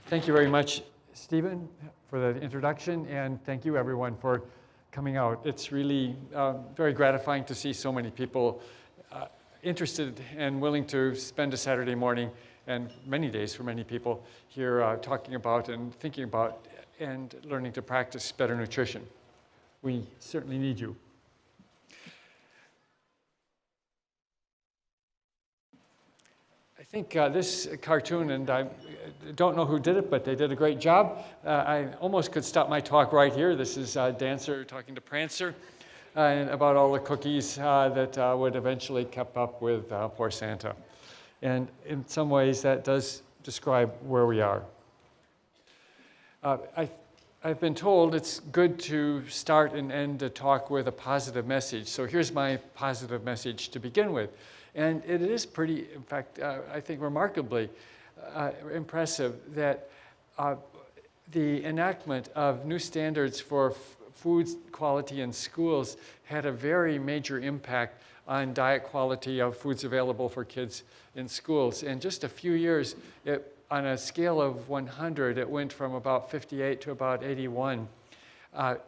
Thank you very much, Stephen, for the introduction, and thank you, everyone, for coming out. It's really very gratifying to see so many people interested and willing to spend a Saturday morning and many days for many people here talking about and thinking about and learning to practice better nutrition. We certainly need you. I think this cartoon, and I don't know who did it, but they did a great job. I almost could stop my talk right here. This is Dancer talking to Prancer and about all the cookies that would eventually keep up with poor Santa. And in some ways, that does describe where we are. I've been told it's good to start and end a talk with a positive message. So here's my positive message to begin with. And it is pretty, in fact, I think remarkably impressive that the enactment of new standards for food quality in schools had a very major impact on diet quality of foods available for kids in schools. In just a few years, on a scale of 100, it went from about 58 to about 81.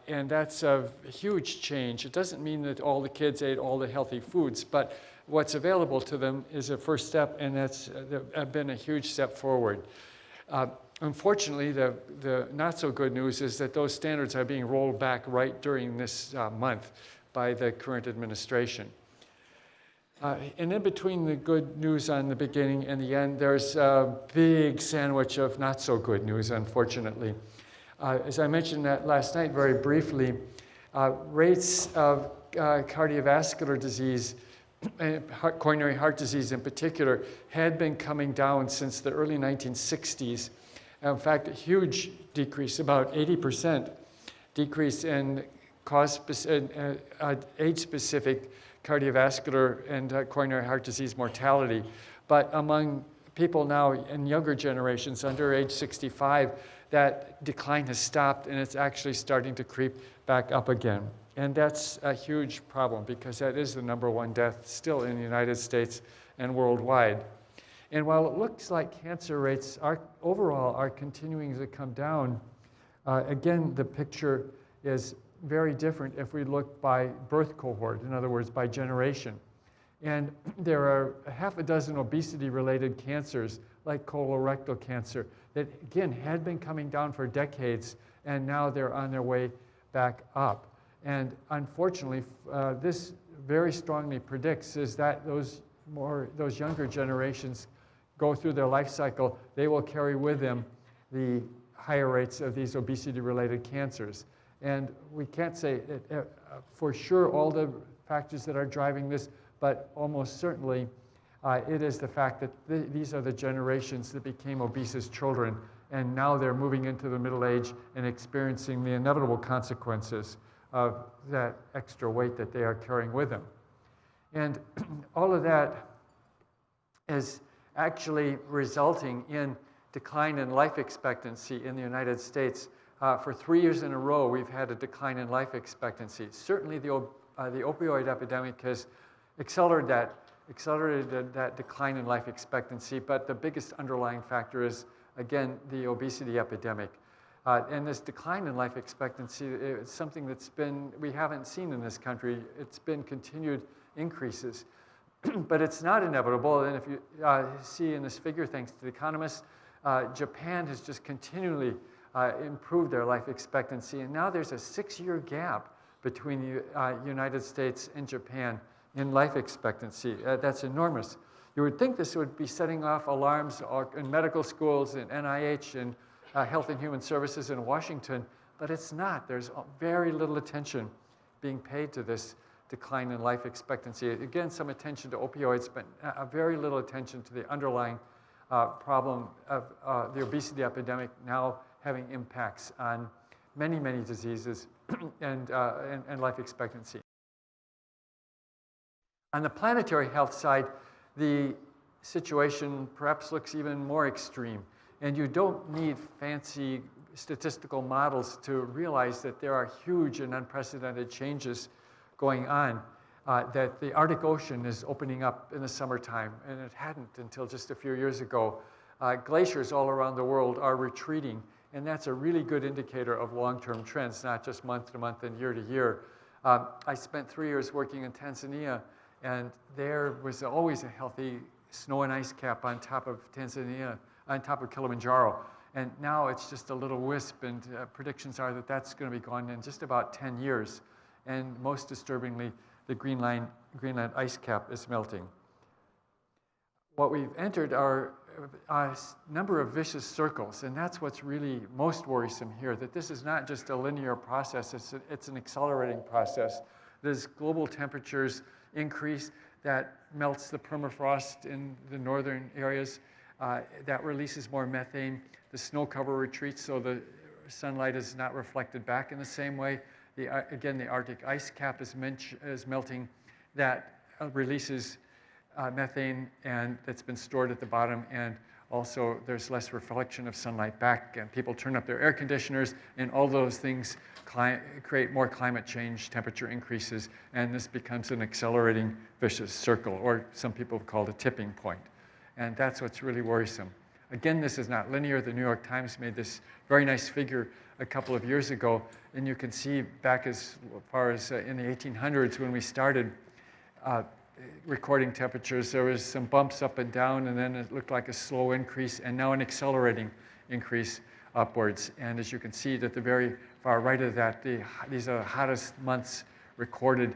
And that's a huge change. It doesn't mean that all the kids ate all the healthy foods, but what's available to them is a first step, and that's been a huge step forward. Unfortunately, the not so good news is that those standards are being rolled back right during this month by the current administration. And in between the good news on the beginning and the end, there's a big sandwich of not so good news, unfortunately. As I mentioned that last night very briefly, rates of cardiovascular disease, coronary heart disease in particular, had been coming down since the early 1960s. In fact, a huge decrease, about 80% decrease in age-specific cardiovascular and coronary heart disease mortality. But among people now in younger generations, under age 65, that decline has stopped, and it's actually starting to creep back up again. And that's a huge problem because that is the #1 death still in the United States and worldwide. And while it looks like cancer rates overall are continuing to come down, again, the picture is very different if we look by birth cohort, in other words, by generation. And there are half a dozen obesity-related cancers, like colorectal cancer, that, again, had been coming down for decades, and now they're on their way back up. And unfortunately, this very strongly predicts is that those younger generations go through their life cycle, they will carry with them the higher rates of these obesity-related cancers. And we can't say for sure all the factors that are driving this, but almost certainly it is the fact that these are the generations that became obese as children, and now they're moving into the middle age and experiencing the inevitable consequences of that extra weight that they are carrying with them. And all of that is actually resulting in decline in life expectancy in the United States. For 3 years in a row, we've had a decline in life expectancy. Certainly the opioid epidemic has accelerated that decline in life expectancy, but the biggest underlying factor is, again, the obesity epidemic. And this decline in life expectancy is something we haven't seen in this country. It's been continued increases. But it's not inevitable, and if you see in this figure, thanks to the economists, Japan has just continually improved their life expectancy, and now there's a 6-year gap between the United States and Japan in life expectancy. That's enormous. You would think this would be setting off alarms in medical schools, in NIH, and Health and Human Services in Washington, but it's not. There's very little attention being paid to this decline in life expectancy. Again, some attention to opioids, but very little attention to the underlying problem of the obesity epidemic now having impacts on many, many diseases and life expectancy. On the planetary health side, the situation perhaps looks even more extreme. And you don't need fancy statistical models to realize that there are huge and unprecedented changes going on, that the Arctic Ocean is opening up in the summertime, and it hadn't until just a few years ago. Glaciers all around the world are retreating, and that's a really good indicator of long-term trends, not just month to month and year to year. I spent 3 years working in Tanzania, and there was always a healthy snow and ice cap on top of Tanzania, on top of Kilimanjaro. And now it's just a little wisp, and predictions are that that's going to be gone in just about 10 years. And most disturbingly, the Greenland ice cap is melting. What we've entered are a number of vicious circles, and that's what's really most worrisome here, that this is not just a linear process, it's an accelerating process. There's global temperatures increase that melts the permafrost in the northern areas, that releases more methane. The snow cover retreats, so the sunlight is not reflected back in the same way. Again, the Arctic ice cap is melting. That releases methane, and that's been stored at the bottom, and also there's less reflection of sunlight back, and people turn up their air conditioners, and all those things create more climate change, temperature increases, and this becomes an accelerating vicious circle, or some people have called a tipping point. And that's what's really worrisome. Again, this is not linear. The New York Times made this very nice figure a couple of years ago, and you can see back as far as in the 1800s when we started recording temperatures, there was some bumps up and down, and then it looked like a slow increase, and now an accelerating increase upwards. And as you can see at the very far right of that, these are the hottest months recorded.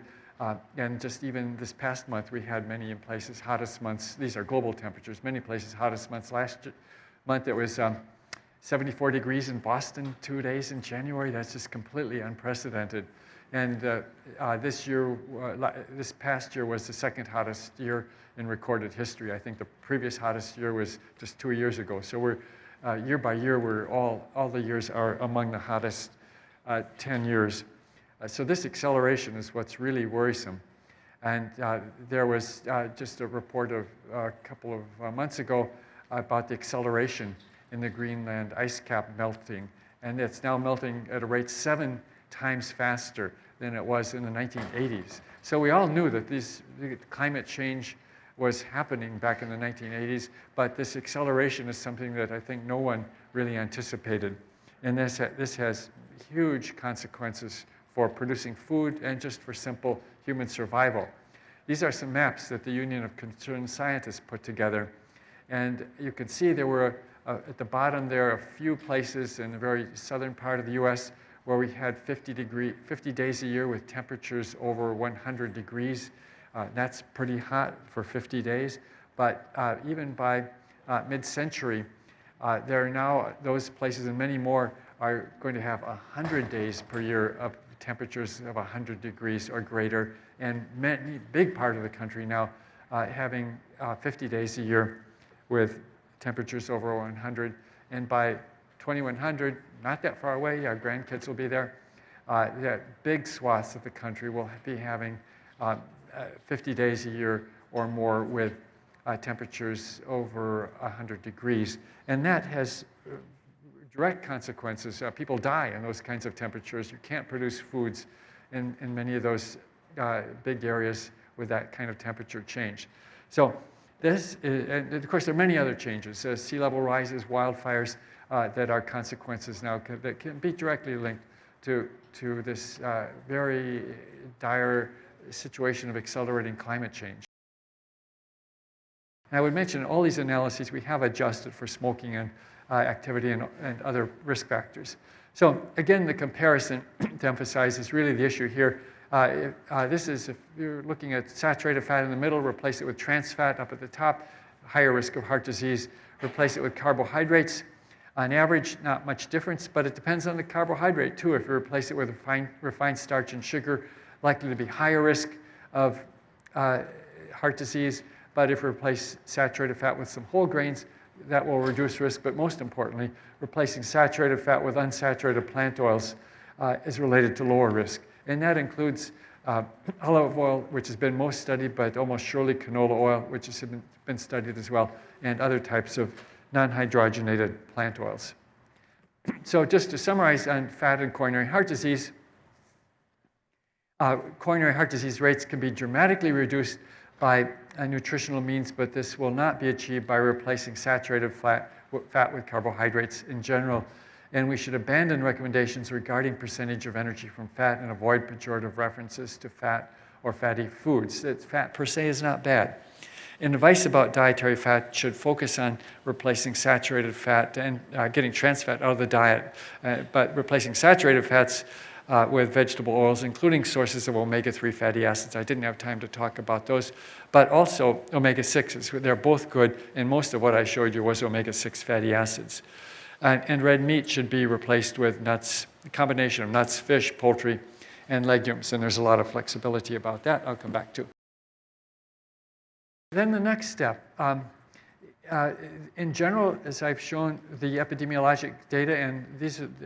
And just even this past month, we had many in places hottest months. These are global temperatures. Many places hottest months. Last month it was 74 degrees in Boston 2 days in January. That's just completely unprecedented. And this past year was the second hottest year in recorded history. I think the previous hottest year was just 2 years ago. So we're year by year, all the years are among the hottest 10 years. So this acceleration is what's really worrisome. And there was just a report of a couple of months ago about the acceleration in the Greenland ice cap melting. And it's now melting at a rate 7 times faster than it was in the 1980s. So we all knew that climate change was happening back in the 1980s, but this acceleration is something that I think no one really anticipated. And this has huge consequences for producing food and just for simple human survival. These are some maps that the Union of Concerned Scientists put together. And you can see there were, at the bottom there, a few places in the very southern part of the US where we had 50 days a year with temperatures over 100 degrees. That's pretty hot for 50 days. But even by mid-century, there are now those places and many more are going to have 100 days per year of temperatures of 100 degrees or greater, and many big part of the country now having 50 days a year with temperatures over 100. And by 2100, not that far away, our grandkids will be there, that big swaths of the country will be having 50 days a year or more with temperatures over 100 degrees. And that has direct consequences. People die in those kinds of temperatures. You can't produce foods in many of those big areas with that kind of temperature change. So this is, and of course there are many other changes. Sea level rises, wildfires that are consequences now that can be directly linked to this very dire situation of accelerating climate change. And I would mention all these analyses we have adjusted for smoking and activity and other risk factors. So again, the comparison to emphasize is really the issue here. This is, if you're looking at saturated fat in the middle, replace it with trans fat up at the top, higher risk of heart disease, replace it with carbohydrates. On average, not much difference, but it depends on the carbohydrate too. If you replace it with refined starch and sugar, likely to be higher risk of heart disease. But if you replace saturated fat with some whole grains, that will reduce risk. But most importantly, replacing saturated fat with unsaturated plant oils is related to lower risk. And that includes olive oil, which has been most studied, but almost surely canola oil, which has been studied as well, and other types of non-hydrogenated plant oils. So just to summarize on fat and coronary heart disease, coronary heart disease rates can be dramatically reduced by nutritional means, but this will not be achieved by replacing saturated fat with carbohydrates in general. And we should abandon recommendations regarding percentage of energy from fat and avoid pejorative references to fat or fatty foods. Fat per se is not bad. And advice about dietary fat should focus on replacing saturated fat and getting trans fat out of the diet, but replacing saturated fats with vegetable oils, including sources of omega-3 fatty acids. I didn't have time to talk about those, but also omega-6s. They're both good, and most of what I showed you was omega-6 fatty acids. And red meat should be replaced with nuts, a combination of nuts, fish, poultry, and legumes, and there's a lot of flexibility about that I'll come back to. Then the next step. In general, as I've shown the epidemiologic data, and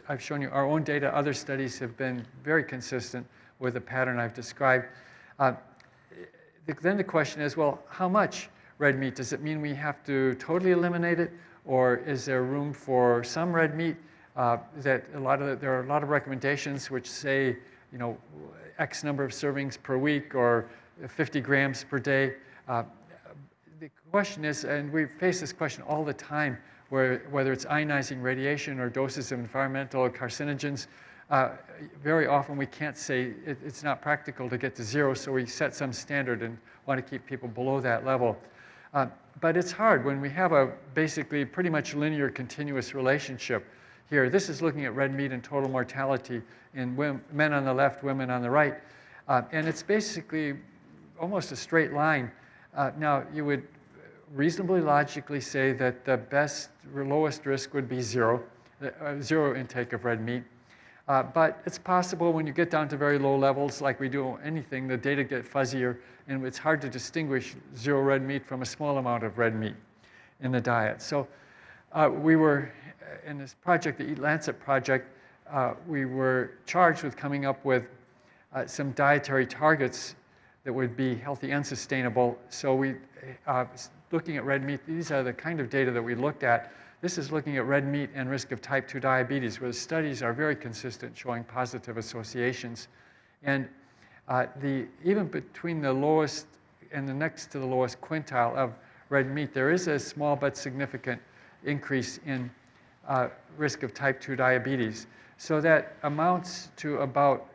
I've shown you our own data, other studies have been very consistent with the pattern I've described. Then the question is, well, how much red meat? Does it mean we have to totally eliminate it? Or is there room for some red meat? There are a lot of recommendations which say, you know, X number of servings per week or 50 grams per day. The question is, and we face this question all the time, whether it's ionizing radiation or doses of environmental carcinogens, very often we can't say it's not practical to get to zero, so we set some standard and want to keep people below that level. But it's hard when we have a basically pretty much linear continuous relationship here. This is looking at red meat and total mortality in men on the left, women on the right. And it's basically almost a straight line. Now, you would reasonably logically say that the lowest risk would be zero intake of red meat. But it's possible when you get down to very low levels, like we do anything, the data get fuzzier, and it's hard to distinguish zero red meat from a small amount of red meat in the diet. So we were, in this project, the Eat Lancet project, we were charged with coming up with some dietary targets that would be healthy and sustainable. So we, looking at red meat, these are the kind of data that we looked at. This is looking at red meat and risk of type 2 diabetes, where the studies are very consistent, showing positive associations. And even between the lowest and the next to the lowest quintile of red meat, there is a small but significant increase in risk of type 2 diabetes. So that amounts to about,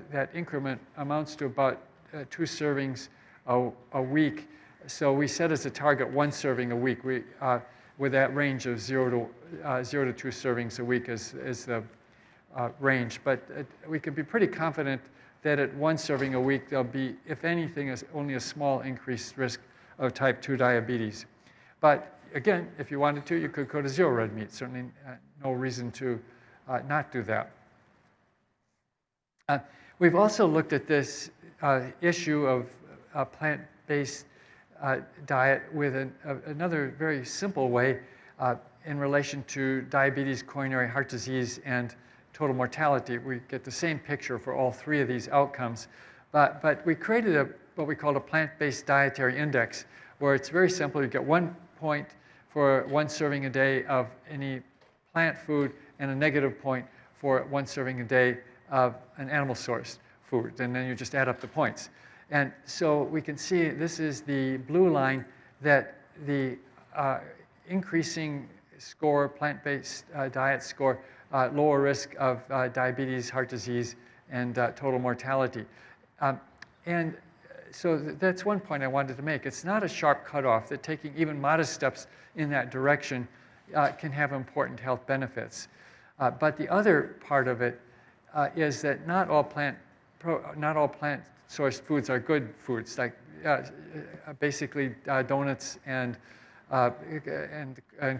that increment amounts to about 2 servings a week. So we set as a target 1 serving a week. With that range of 0 to 2 servings a week is the range. But we can be pretty confident that at 1 serving a week, there'll be, if anything, only a small increased risk of type 2 diabetes. But again, if you wanted to, you could go to 0 red meat. Certainly no reason to not do that. We've also looked at this issue of plant-based diet with another very simple way in relation to diabetes, coronary heart disease, and total mortality. We get the same picture for all 3 of these outcomes. But we created what we call a plant-based dietary index, where it's very simple. You get 1 point for 1 serving a day of any plant food and a negative point for 1 serving a day of an animal-sourced food. And then you just add up the points. And so we can see this is the blue line, that the increasing score, plant-based diet score, lower risk of diabetes, heart disease, and total mortality. And so that's one point I wanted to make. It's not a sharp cutoff, that taking even modest steps in that direction can have important health benefits. But the other part of it is that not all plant-sourced foods are good foods. Like basically donuts and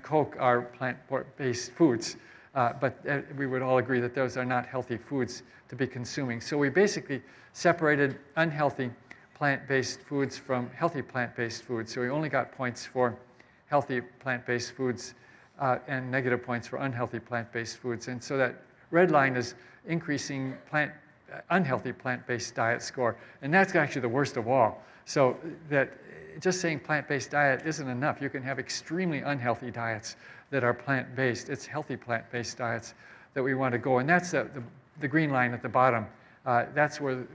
Coke are plant-based foods. But we would all agree that those are not healthy foods to be consuming. So we basically separated unhealthy plant-based foods from healthy plant-based foods. So we only got points for healthy plant-based foods and negative points for unhealthy plant-based foods. And so that red line is increasing unhealthy plant-based diet score. And that's actually the worst of all. So that just saying plant-based diet isn't enough. You can have extremely unhealthy diets that are plant-based. It's healthy plant-based diets that we want to go. And that's the green line at the bottom. That's where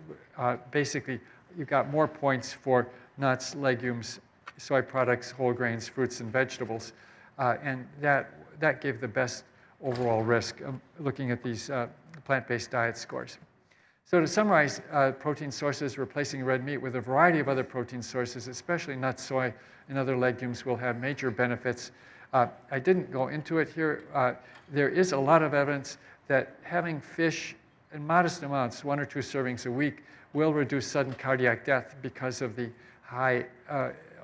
basically you've got more points for nuts, legumes, soy products, whole grains, fruits, and vegetables. And that gave the best overall risk looking at these plant-based diet scores. So to summarize, protein sources replacing red meat with a variety of other protein sources, especially nuts, soy, and other legumes, will have major benefits. I didn't go into it here. There is a lot of evidence that having fish in modest amounts, 1 or 2 servings a week, will reduce sudden cardiac death because of the high,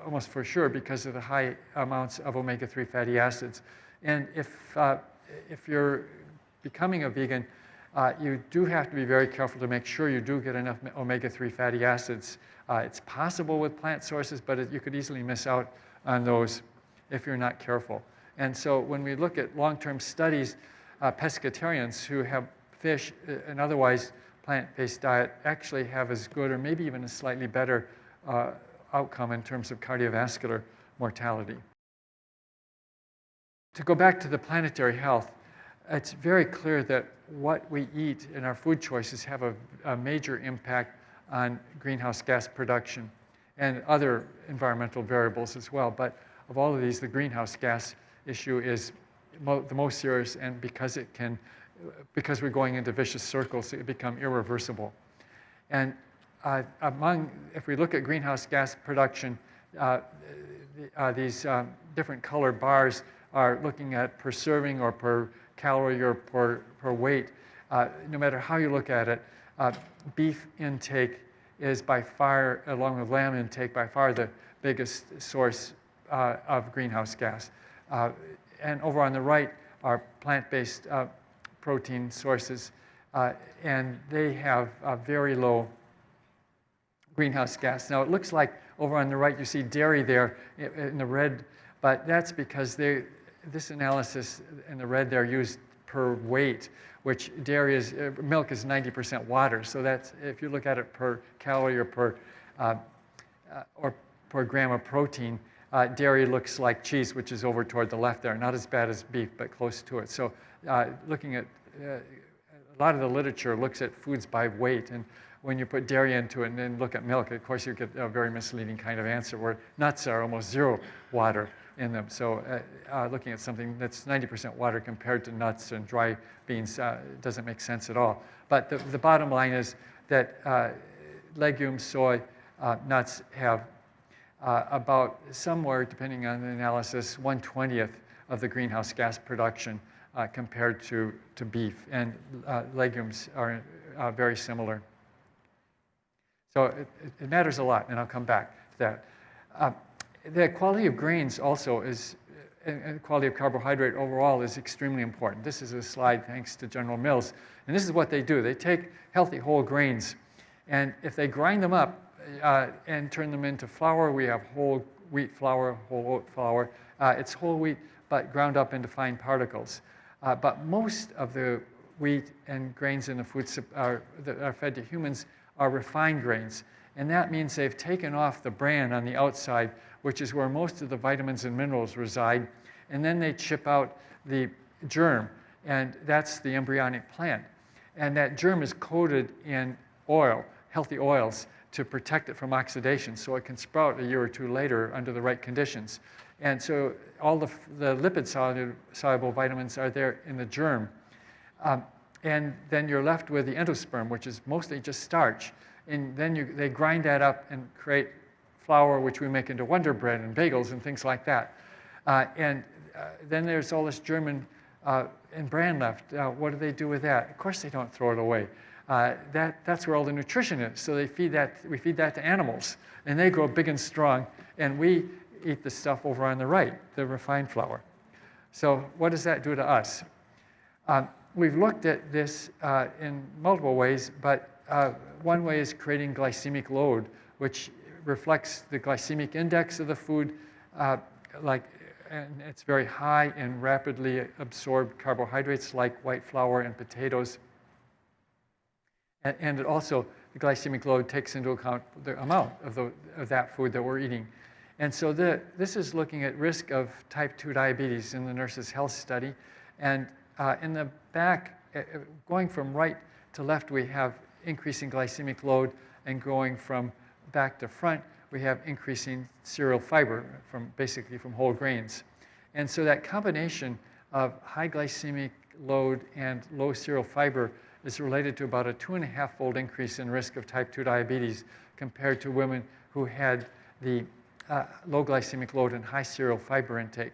almost for sure, because of the high amounts of omega-3 fatty acids. And if you're becoming a vegan, you do have to be very careful to make sure you do get enough omega-3 fatty acids. It's possible with plant sources, but you could easily miss out on those if you're not careful. And so when we look at long-term studies, pescatarians who have fish and otherwise plant-based diet actually have as good or maybe even a slightly better outcome in terms of cardiovascular mortality. To go back to the planetary health, it's very clear that what we eat and our food choices have a major impact on greenhouse gas production and other environmental variables as well. But of all of these, the greenhouse gas issue is the most serious, and because we're going into vicious circles, it become irreversible. And if we look at greenhouse gas production, these different colored bars are looking at per serving or per calorie or per weight. No matter how you look at it, beef intake is by far, along with lamb intake, by far the biggest source of greenhouse gas. And over on the right are plant-based protein sources, and they have very low greenhouse gas. Now it looks like over on the right you see dairy there in the red, but that's because this analysis in the red there used per weight, which milk is 90% water. So that's, if you look at it per calorie or per gram of protein, dairy looks like cheese, which is over toward the left there. Not as bad as beef, but close to it. So looking at a lot of the literature looks at foods by weight, and when you put dairy into it and then look at milk, of course you get a very misleading kind of answer where nuts are almost zero water in them. So looking at something that's 90% water compared to nuts and dry beans doesn't make sense at all. But the bottom line is that legumes, soy, nuts have about somewhere, depending on the analysis, 1/20th of the greenhouse gas production compared to beef. And legumes are very similar. So it matters a lot, and I'll come back to that. The quality of grains also is, and quality of carbohydrate overall is extremely important. This is a slide thanks to General Mills. And this is what they do. They take healthy whole grains, and if they grind them up and turn them into flour, we have whole wheat flour, whole oat flour. It's whole wheat, but ground up into fine particles. But most of the wheat and grains in the foods that are fed to humans are refined grains. And that means they've taken off the bran on the outside, which is where most of the vitamins and minerals reside. And then they chip out the germ, and that's the embryonic plant. And that germ is coated in oil, healthy oils, to protect it from oxidation so it can sprout a year or two later under the right conditions. And so all the lipid-soluble vitamins are there in the germ. And then you're left with the endosperm, which is mostly just starch. And then they grind that up and create flour, which we make into Wonder Bread and bagels and things like that. Then there's all this germ and bran left. What do they do with that? Of course they don't throw it away. That's where all the nutrition is. So we feed that to animals, and they grow big and strong, and we eat the stuff over on the right, the refined flour. So what does that do to us? We've looked at this in multiple ways, but one way is creating glycemic load, which reflects the glycemic index of the food, and it's very high in rapidly absorbed carbohydrates like white flour and potatoes. And it also, the glycemic load takes into account the amount of that food that we're eating. And so this is looking at risk of type 2 diabetes in the Nurses' Health Study. And in the back, going from right to left, we have increasing glycemic load, and going from back to front, we have increasing cereal fiber basically from whole grains. And so that combination of high glycemic load and low cereal fiber is related to about a 2.5-fold increase in risk of type 2 diabetes compared to women who had the low glycemic load and high cereal fiber intake.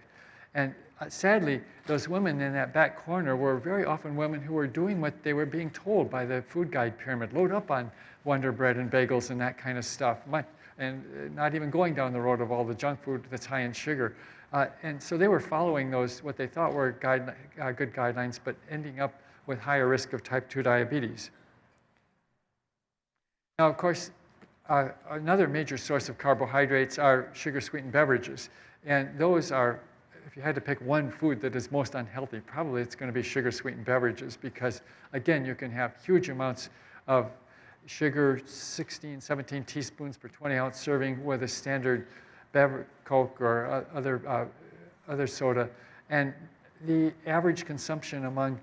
And sadly, those women in that back corner were very often women who were doing what they were being told by the food guide pyramid. Load up on Wonder Bread and bagels and that kind of stuff, and not even going down the road of all the junk food that's high in sugar. And so they were following those, what they thought were good guidelines, but ending up with higher risk of type 2 diabetes. Now, of course, another major source of carbohydrates are sugar-sweetened beverages. And those are, if you had to pick one food that is most unhealthy, probably it's going to be sugar-sweetened beverages because, again, you can have huge amounts of sugar, 16, 17 teaspoons per 20-ounce serving with a standard Coke or other soda. And the average consumption among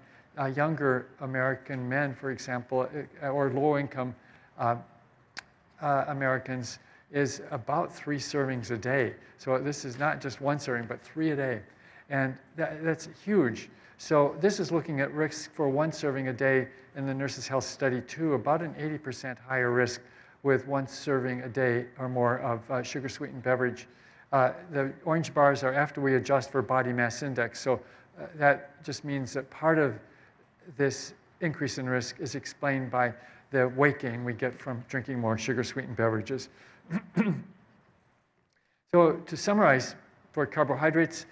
younger American men, for example, or low-income Americans is about 3 servings a day. So this is not just 1 serving, but 3 a day. And that's huge. So this is looking at risk for 1 serving a day in the Nurses' Health Study 2, about an 80% higher risk with 1 serving a day or more of sugar-sweetened beverage. The orange bars are after we adjust for body mass index. So that just means that part of this increase in risk is explained by the weight gain we get from drinking more sugar-sweetened beverages. So to summarize, for carbohydrates,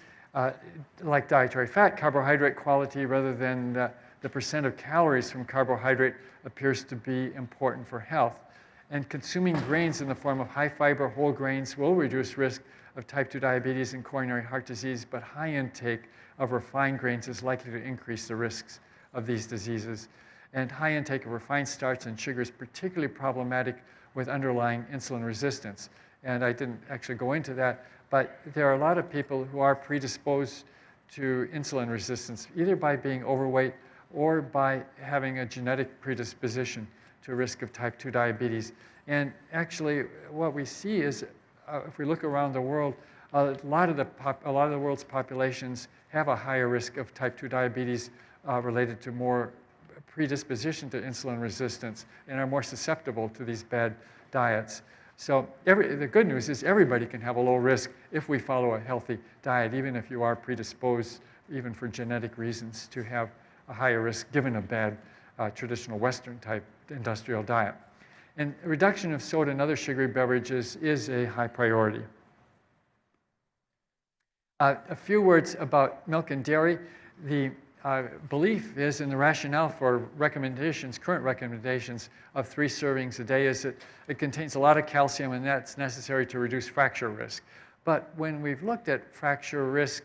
like dietary fat, carbohydrate quality rather than the percent of calories from carbohydrate appears to be important for health. And consuming grains in the form of high fiber whole grains will reduce risk of type 2 diabetes and coronary heart disease, but high intake of refined grains is likely to increase the risks of these diseases. And high intake of refined starch and sugar is particularly problematic with underlying insulin resistance. And I didn't actually go into that, but there are a lot of people who are predisposed to insulin resistance, either by being overweight or by having a genetic predisposition to risk of type 2 diabetes. And actually, what we see is, if we look around the world, a lot of the world's populations have a higher risk of type 2 diabetes related to more predisposition to insulin resistance and are more susceptible to these bad diets. So the good news is everybody can have a low risk if we follow a healthy diet, even if you are predisposed, even for genetic reasons, to have a higher risk given a bad traditional Western type industrial diet. And reduction of soda and other sugary beverages is a high priority. A few words about milk and dairy. The belief is, in the rationale for recommendations, current recommendations of 3 servings a day, is that it contains a lot of calcium and that's necessary to reduce fracture risk. But when we've looked at fracture risk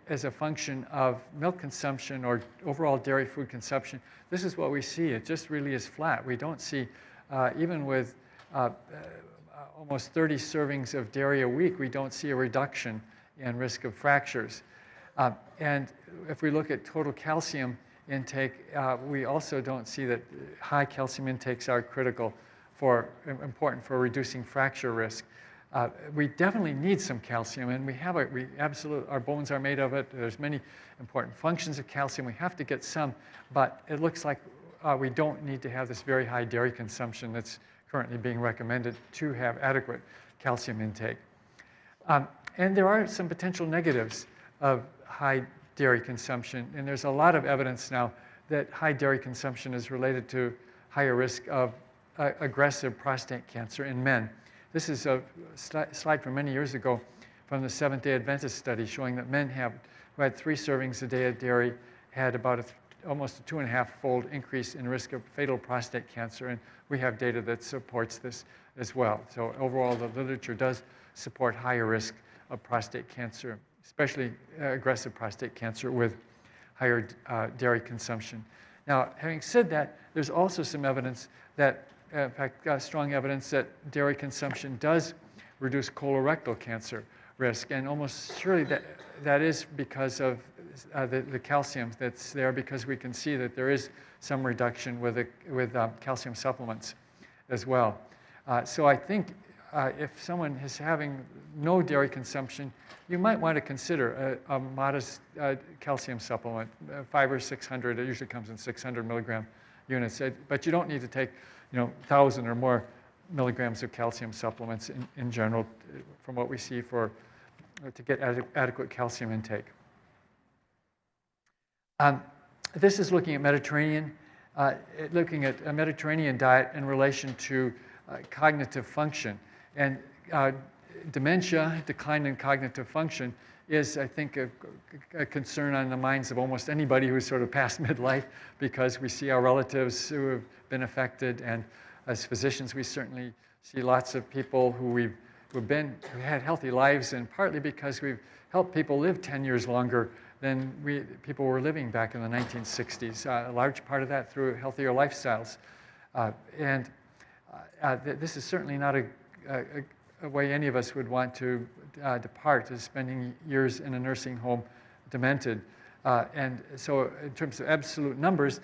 as a function of milk consumption or overall dairy food consumption, this is what we see. It just really is flat. We don't see, even with almost 30 servings of dairy a week, we don't see a reduction in risk of fractures. And if we look at total calcium intake, we also don't see that high calcium intakes are important for reducing fracture risk. We definitely need some calcium, and our bones are made of it. There's many important functions of calcium. We have to get some, but it looks like we don't need to have this very high dairy consumption that's currently being recommended to have adequate calcium intake. And there are some potential negatives of high dairy consumption, and there's a lot of evidence now that high dairy consumption is related to higher risk of aggressive prostate cancer in men. This is a slide from many years ago from the Seventh-day Adventist study showing that men who had 3 servings a day of dairy had about almost a 2.5-fold increase in risk of fatal prostate cancer, and we have data that supports this as well. So overall, the literature does support higher risk of prostate cancer, especially aggressive prostate cancer with higher dairy consumption. Now, having said that, there's also some evidence that, in fact, strong evidence that dairy consumption does reduce colorectal cancer risk, and almost surely that is because of the calcium that's there, because we can see that there is some reduction with calcium supplements as well. So I think if someone is having no dairy consumption, you might want to consider a modest calcium supplement, 500 or 600. It usually comes in 600 milligram units, but you don't need to take 1,000 or more milligrams of calcium supplements in general, from what we see to get adequate calcium intake. This is looking at looking at a Mediterranean diet in relation to cognitive function. And dementia, decline in cognitive function, is, I think, a concern on the minds of almost anybody who's sort of past midlife, because we see our relatives who have been affected, and as physicians, we certainly see lots of people who had healthy lives, and partly because we've helped people live 10 years longer than people were living back in the 1960s. A large part of that through healthier lifestyles. This is certainly not a way any of us would want to depart, is spending years in a nursing home demented. And so in terms of absolute numbers,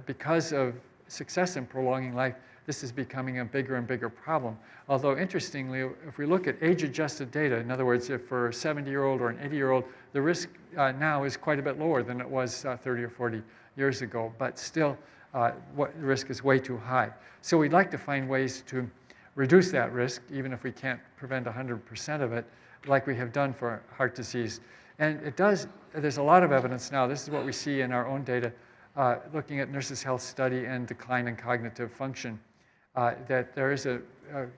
because of success in prolonging life, this is becoming a bigger and bigger problem. Although interestingly, if we look at age-adjusted data, in other words, if for a 70-year-old or an 80-year-old, the risk now is quite a bit lower than it was 30 or 40 years ago, but still the risk is way too high. So we'd like to find ways to reduce that risk, even if we can't prevent 100% of it, like we have done for heart disease. And there's a lot of evidence now, this is what we see in our own data, looking at Nurses' Health Study and decline in cognitive function, that there is a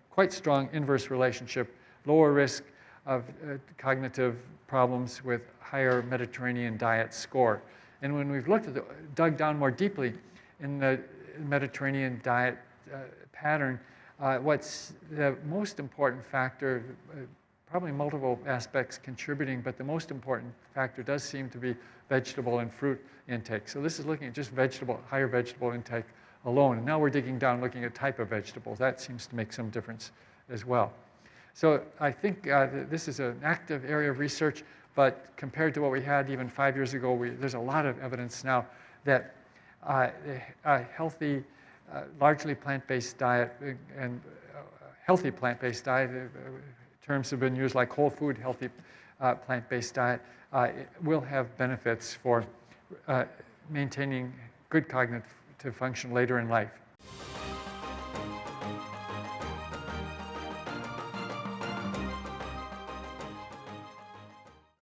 quite strong inverse relationship, lower risk of cognitive problems with higher Mediterranean diet score. And when we've dug down more deeply in the Mediterranean diet pattern, what's the most important factor, probably multiple aspects contributing, but the most important factor does seem to be vegetable and fruit intake. So this is looking at just higher vegetable intake alone. And now we're digging down, looking at type of vegetables. That seems to make some difference as well. So I think this is an active area of research, but compared to what we had even 5 years ago, there's a lot of evidence now that a healthy, largely plant-based diet and healthy plant-based diet, terms have been used like whole food, healthy plant-based diet, will have benefits for maintaining good cognitive function later in life.